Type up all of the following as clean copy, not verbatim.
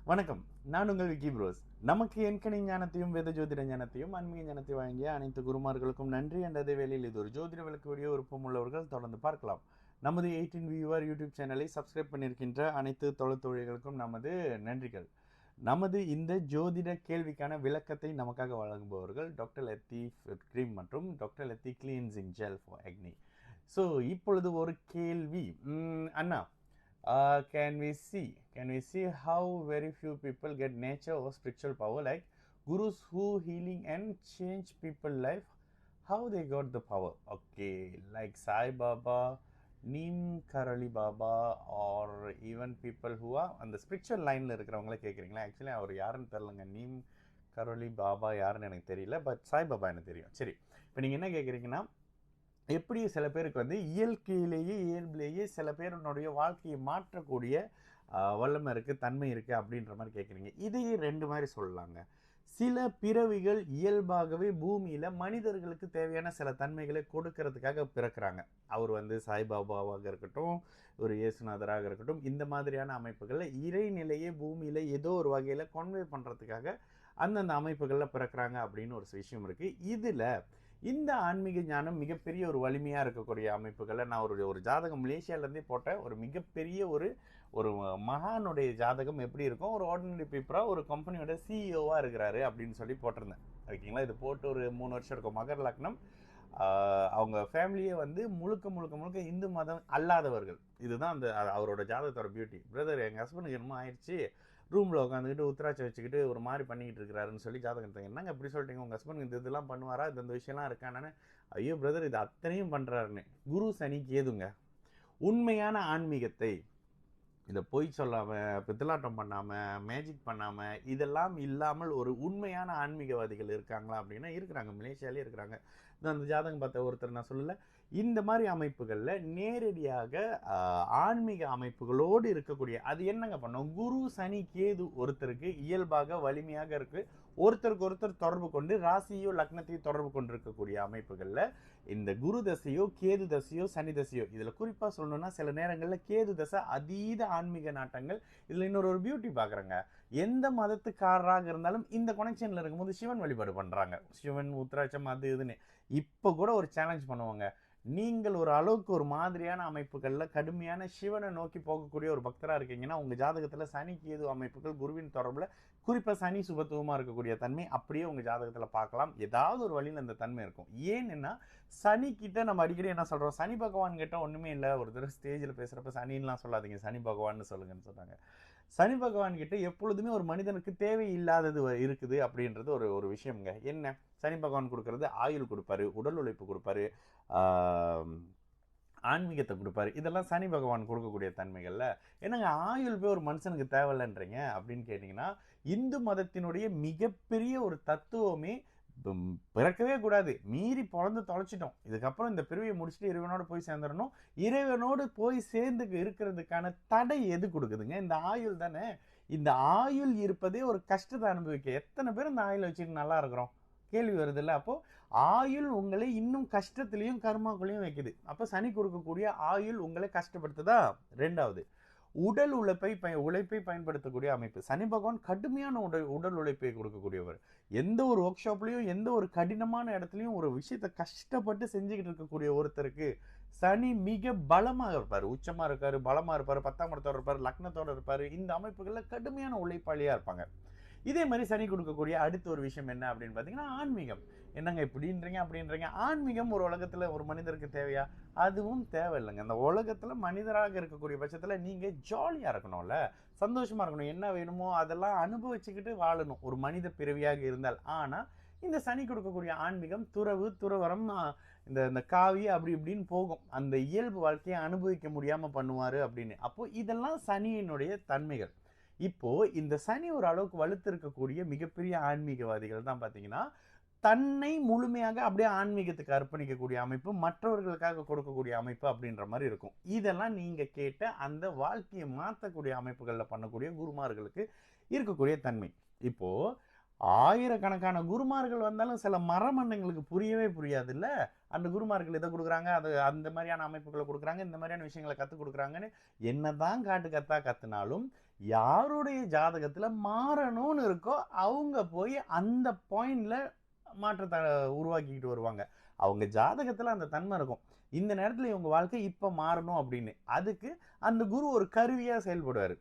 வணக்கம். நான் உங்கள் விக்கி ப்ரோஸ். நமக்கு எண்கணி ஞானத்தையும், வேத ஜோதிட ஞானத்தையும், ஆன்மீக ஞானத்தை வழங்கிய அனைத்து குருமார்களுக்கும் நன்றி. என்ற அதே வேளையில் இது ஒரு ஜோதிட விளக்கு வீடியோ விருப்பம் உள்ளவர்கள் தொடர்ந்து பார்க்கலாம். நமது 18 வியூவர் யூடியூப் சேனலை சப்ஸ்கிரைப் பண்ணியிருக்கின்ற அனைத்து தொழில்களுக்கும் நமது நன்றிகள். நமது இந்த ஜோதிட கேள்விக்கான விளக்கத்தை நமக்காக வழங்குபவர்கள் டாக்டர் லத்தீஃப் க்ரீம் மற்றும் doctor Latif cleansing gel for Agni. So இப்பொழுது ஒரு கேள்வி. அண்ணா, can we see how very few people get nature or spiritual power, like gurus who healing and change people life, how they got the power? Okay, like Sai Baba, Neem Karoli Baba, or even people who are on the spiritual line la இருக்கிறவங்கள கேக்குறீங்களா? Actually அவர் யாருன்னு தெரியலங்க. நீம் கரோலி பாபா யாருன்னு எனக்கு தெரியல, but Sai Baba எனக்கு தெரியும். சரி, இப்போ நீங்கள் என்ன கேட்குறீங்கன்னா, எப்படி சில பேருக்கு வந்து இயல்பிலேயே சில பேருடைய வாழ்க்கையை மாற்றக்கூடிய வல்லமை இருக்குது, தன்மை இருக்குது அப்படின்ற மாதிரி கேட்குறீங்க. இதையே ரெண்டு மாதிரி சொல்லலாங்க. சில பிறவிகள் இயல்பாகவே பூமியில் மனிதர்களுக்கு தேவையான சில தன்மைகளை கொடுக்கறதுக்காக பிறக்கிறாங்க. அவர் வந்து சாய்பாபாவாக இருக்கட்டும், ஒரு இயேசுநாதராக இருக்கட்டும், இந்த மாதிரியான அமைப்புகளில் இறைநிலையே பூமியில் ஏதோ ஒரு வகையில் கன்வே பண்ணுறதுக்காக அந்தந்த அமைப்புகளில் பிறக்கிறாங்க அப்படின்னு ஒரு விஷயம் இருக்குது. இதில் இந்த ஆன்மீக ஞானம் மிகப்பெரிய ஒரு வலிமையாக இருக்கக்கூடிய அமைப்புகளை நான் ஒரு ஜாதகம் மலேசியாவிலேருந்தே போட்ட ஒரு மிகப்பெரிய ஒரு மகானுடைய ஜாதகம் எப்படி இருக்கும், ஒரு ஆர்டினரி பீப்புளாக ஒரு கம்பெனியோட சிஇஓவாக இருக்கிறாரு அப்படின்னு சொல்லி போட்டிருந்தேன். ஓகேங்களா, இது போட்டு ஒரு 3 வருஷம் இருக்கும். மகர லக்னம். அவங்க ஃபேமிலியே வந்து முழுக்க இந்து மதம் அல்லாதவர்கள். இதுதான் அந்த அவரோட ஜாதகத்தோட பியூட்டி. பிரதர், எங்கள் ஹஸ்பண்டுக்கு என்னமோ ஆயிடுச்சு, ரூமில் உட்காந்துக்கிட்டு உத்திராட்சம் வச்சுக்கிட்டு ஒரு மாதிரி பண்ணிக்கிட்டு இருக்கிறாருன்னு சொல்லி ஜாதகம். என்னங்க இப்படி சொல்லிட்டீங்க, உங்கள் ஹஸ்பண்ட் இந்த இதெல்லாம் பண்ணுவாரா, இந்த விஷயம்லாம் இருக்கானே? ஐயோ பிரதர், இது அத்தனையும் பண்ணுறாருன்னு. குரு சனிக்கு ஏதுங்க உண்மையான ஆன்மீகத்தை, இதை பொய் சொல்லாமல், பித்தலாட்டம் பண்ணாமல், மேஜிக் பண்ணாமல், இதெல்லாம் இல்லாமல் ஒரு உண்மையான ஆன்மீகவாதிகள் இருக்காங்களா அப்படின்னா இருக்கிறாங்க. மலேசியாலே இருக்கிறாங்க. அந்த ஜாதகம் பார்த்த ஒருத்தர் நான் சொல்லலை. இந்த மாதிரி அமைப்புகளில் நேரடியாக ஆன்மீக அமைப்புகளோடு இருக்கக்கூடிய அது என்னங்க பண்ணோம், குரு சனி கேது ஒருத்தருக்கு இயல்பாக வலிமையாக இருக்குது. ஒருத்தருக்கு ஒருத்தர் தொடர்பு கொண்டு ராசியோ லக்னத்தையோ தொடர்பு கொண்டு இருக்கக்கூடிய அமைப்புகளில் இந்த குரு தசையோ கேது தசையோ சனி தசையோ, இதில் குறிப்பாக சொல்லணும்னா சில நேரங்களில் கேது தசை அதீத ஆன்மீக நாட்டங்கள். இதில் இன்னொரு பியூட்டி பார்க்குறாங்க, எந்த மதத்துக்காரராக இருந்தாலும் இந்த கனெக்ஷனில் இருக்கும்போது சிவன் வழிபாடு பண்ணுறாங்க. சிவன் உத்திராட்சம் அது இதுன்னு. இப்போ கூட ஒரு சேலஞ்ச் பண்ணுவாங்க, நீங்கள் ஒரு அளவுக்கு ஒரு மாதிரியான அமைப்புகளில் கடுமையான சிவனை நோக்கி போகக்கூடிய ஒரு பக்தராக இருக்கீங்கன்னா உங்கள் ஜாதகத்தில் சனி கேது அமைப்புகள் குருவின் தொடர்பில், குறிப்பாக சனி சுபத்துவமாக இருக்கக்கூடிய தன்மை அப்படியே உங்கள் ஜாதகத்தில் பார்க்கலாம். ஏதாவது ஒரு வழியில் அந்த தன்மை இருக்கும். ஏன்னா சனி கிட்ட நம்ம அடிக்கடி என்ன சொல்கிறோம், சனி பகவான் கிட்ட ஒன்றுமே இல்லை. ஒரு தடவை ஸ்டேஜில் பேசுகிறப்ப சனின்லாம் சொல்லாதீங்க, சனி பகவான்னு சொல்லுங்கன்னு சொன்னாங்க. சனி பகவான் கிட்ட எப்பொழுதுமே ஒரு மனிதனுக்கு தேவையில்லாதது இருக்குது அப்படின்றது ஒரு விஷயம்ங்க. என்ன, சனி பகவான் கொடுக்கறது ஆயுள் கொடுப்பாரு, உடல் உழைப்பு கொடுப்பாரு, ஆன்மீகத்தை கொடுப்பாரு. இதெல்லாம் சனி பகவான் கொடுக்கக்கூடிய தன்மைகள்ல. என்னங்க ஆயுள் போய் ஒரு மனுஷனுக்கு தேவையில்லைன்றீங்க அப்படின்னு கேட்டிங்கன்னா, இந்து மதத்தினுடைய மிகப்பெரிய ஒரு தத்துவமே பிறக்கவே கூடாது, மீறி பிறந்து தொலைச்சிட்டோம், இதுக்கப்புறம் இந்த பிறவியை முடிச்சுட்டு இறைவனோடு போய் சேர்ந்துடணும். இறைவனோடு போய் சேர்ந்து இருக்கிறதுக்கான தடை எது கொடுக்குதுங்க, இந்த ஆயுள் தானே. இந்த ஆயுள் இருப்பதே ஒரு கஷ்டத்தை அனுபவிக்க. எத்தனை பேர் இந்த ஆயுள் வச்சுட்டு நல்லா இருக்கிறோம், கேள்வி வருது இல்லை? அப்போ ஆயுள் உங்களை இன்னும் கஷ்டத்திலையும் கர்மாக்குள்ளேயும் வைக்குது. அப்போ சனி கொடுக்கக்கூடிய ஆயுள் உங்களை கஷ்டப்படுத்துதா? ரெண்டாவது, உடல் உழைப்பை பயன்படுத்தக்கூடிய அமைப்பு. சனி பகவான் கடுமையான உடல் உழைப்பை கொடுக்கக்கூடியவர். எந்த ஒரு ஒர்க் ஷாப்லையும் எந்த ஒரு கடினமான இடத்துலையும் ஒரு விஷயத்தை கஷ்டப்பட்டு செஞ்சுக்கிட்டு இருக்கக்கூடிய ஒருத்தருக்கு சனி மிக பலமாக இருப்பார். உச்சமாக இருக்காரு, பலமாக இருப்பார், 10ஆம் இடத்தோடு இருப்பார், லக்னத்தோடு இருப்பார். இந்த அமைப்புகளில் கடுமையான உழைப்பாளியாக இருப்பாங்க. இதே மாதிரி சனி கொடுக்கக்கூடிய அடுத்த ஒரு விஷயம் என்ன அப்படின்னு பார்த்தீங்கன்னா ஆன்மீகம். என்னங்க இப்படின்றீங்க அப்படின்றீங்க, ஆன்மீகம் ஒரு உலகத்தில் ஒரு மனிதருக்கு தேவையா? அதுவும் தேவையில்லைங்க. அந்த உலகத்தில் மனிதராக இருக்கக்கூடிய பட்சத்தில் நீங்கள் ஜாலியாக இருக்கணும்ல, சந்தோஷமாக இருக்கணும், என்ன வேணுமோ அதெல்லாம் அனுபவிச்சுக்கிட்டு வாழணும் ஒரு மனித பிறவியாக இருந்தால். ஆனால் இந்த சனி கொடுக்கக்கூடிய ஆன்மீகம் துறவரம், இந்த காவி அப்படி இப்படின்னு போகும், அந்த இயல்பு வாழ்க்கையை அனுபவிக்க முடியாமல் பண்ணுவார் அப்படின்னு. அப்போது இதெல்லாம் சனியினுடைய தன்மைகள். இப்போ இந்த சனி ஒரு அளவுக்கு வலுத்து இருக்கக்கூடிய மிகப்பெரிய ஆன்மீகவாதிகள் தான் பார்த்தீங்கன்னா தன்னை முழுமையாக அப்படியே ஆன்மீகத்துக்கு அர்ப்பணிக்கக்கூடிய அமைப்பு, மற்றவர்களுக்காக கொடுக்கக்கூடிய அமைப்பு அப்படின்ற மாதிரி இருக்கும். இதெல்லாம் நீங்க கேட்ட அந்த வாழ்க்கையை மாற்றக்கூடிய அமைப்புகளில் பண்ணக்கூடிய குருமார்களுக்கு இருக்கக்கூடிய தன்மை. இப்போ ஆயிரக்கணக்கான குருமார்கள் வந்தாலும் சில மரமண்டங்களுக்கு புரியவே புரியாது இல்லை. அந்த குருமார்கள் இதை கொடுக்குறாங்க, அது அந்த மாதிரியான அமைப்புகளை கொடுக்குறாங்க, இந்த மாதிரியான விஷயங்களை கற்றுக் கொடுக்குறாங்கன்னு என்னதான் கற்றுனாலும் யாருடைய ஜாதகத்துல மாறணும்னு இருக்கோ அவங்க போய் அந்த பாயிண்ட்ல மாற்றத்தை உருவாக்கிக்கிட்டு வருவாங்க. அவங்க ஜாதகத்துல அந்த தன்மை இருக்கும். இந்த நேரத்துல இவங்க வாழ்க்கை இப்ப மாறணும் அப்படின்னு. அதுக்கு அந்த குரு ஒரு கருவியா செயல்படுவாரு.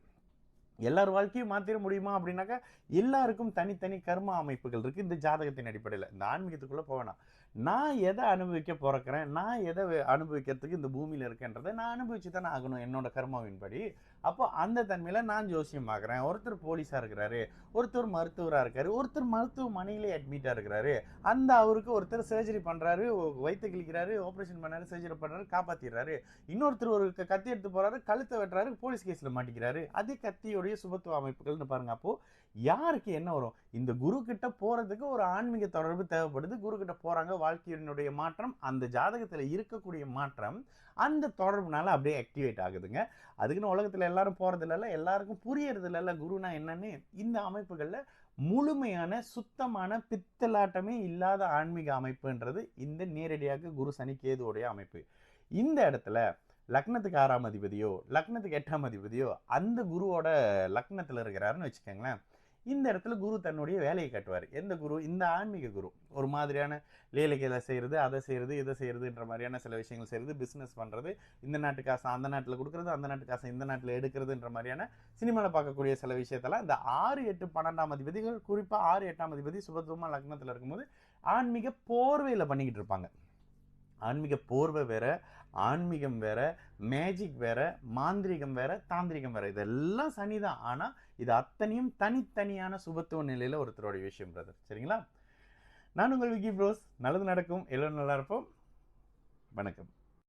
எல்லார் வாழ்க்கையும் மாத்திர முடியுமா அப்படின்னாக்கா, எல்லாருக்கும் தனித்தனி கர்ம அமைப்புகள் இருக்கு இந்த ஜாதகத்தின் அடிப்படையில். இந்த ஆன்மீகத்துக்குள்ள போவேணாம். நான் எதை அனுபவிக்க பிறக்கிறேன், நான் எதை அனுபவிக்கிறதுக்கு இந்த பூமியில இருக்கேன்றதை நான் அனுபவிச்சு தானே ஆகணும் என்னோட கர்மாவின்படி. அப்போ அந்த தன்மையில நான் ஜோசியம் ஆகிறேன். ஒருத்தர் போலீஸா இருக்கிறாரு, ஒருத்தர் மருத்துவரா இருக்காரு, ஒருத்தர் மருத்துவமனையிலே அட்மிட்டா இருக்கிறாரு, அந்த அவருக்கு ஒருத்தர் சர்ஜரி பண்றாரு, வயிற்று கிழிக்கிறாரு, ஆப்ரேஷன் பண்ணாரு, சர்ஜரி பண்றாரு, காப்பாத்திடுறாரு. இன்னொருத்தர் ஒரு கத்தி எடுத்து போறாரு, கழுத்தை வெட்டுறாரு, போலீஸ் கேஸ்ல மாட்டிக்கிறாரு. அதே கத்தியோடைய சுபத்துவ அமைப்புகள்னு பாருங்க. அப்போ யாருக்கு என்ன வரும்? இந்த குரு கிட்ட போறதுக்கு ஒரு ஆன்மீக தொடர்பு தேவைப்படுது. குரு கிட்ட போறாங்க, வாழ்க்கையினுடைய மாற்றம், அந்த ஜாதகத்துல இருக்கக்கூடிய மாற்றம் அந்த தொடர்புனால அப்படியே ஆக்டிவேட் ஆகுதுங்க. அதுக்குன்னு உலகத்துல எல்லாரும் போறது இல்லைல்ல, எல்லாருக்கும் புரியறது இல்லைல்ல குருனா என்னன்னு. இந்த அமைப்புகள்ல முழுமையான சுத்தமான பித்தலாட்டமே இல்லாத ஆன்மீக அமைப்புன்றது இந்த நேரடியாக குரு சனி கேதுவோடைய அமைப்பு. இந்த இடத்துல லக்னத்துக்கு 6ஆம் அதிபதியோ லக்னத்துக்கு 8ஆம் அதிபதியோ அந்த குருவோட லக்னத்துல இருக்கிறாருன்னு வச்சுக்கோங்களேன். இந்த இடத்துல குரு தன்னுடைய வேலையை காட்டுவார். எந்த குரு? இந்த ஆன்மீக குரு. ஒரு மாதிரியான லேலைகளை செய்கிறது, அதை செய்கிறது, இதை செய்கிறதுன்ற மாதிரியான சில விஷயங்கள் செய்கிறது, பிஸ்னஸ் பண்ணுறது, இந்த நாட்டு காசை அந்த நாட்டில் கொடுக்குறது, அந்த நாட்டு காசை இந்த நாட்டில் எடுக்கிறதுன்ற மாதிரியான சினிமாவில் பார்க்கக்கூடிய சில விஷயத்தெல்லாம் இந்த 6, 8, 12ஆம் அதிபதிகள், குறிப்பாக 6, 8ஆம் அதிபதி சுபத்துவமாக லக்னத்தில் இருக்கும்போது ஆன்மீக போர்வையில் பண்ணிக்கிட்டு இருப்பாங்க. ஆன்மீக போர்வை வேற, ஆன்மீகம் வேற, மேஜிக் வேற, மாந்திரிகம் வேற, தாந்திரிகம் வேற. இதெல்லாம் சனிதான். ஆனா இது அத்தனையும் தனித்தனியான சுபத்துவ நிலையில ஒருத்தருடைய விஷயம் பிரதர். சரிங்களா? நான் உங்கள் விக்கி ப்ரோஸ். நல்லது நடக்கும், எல்லோரும் நல்லா இருப்போம். வணக்கம்.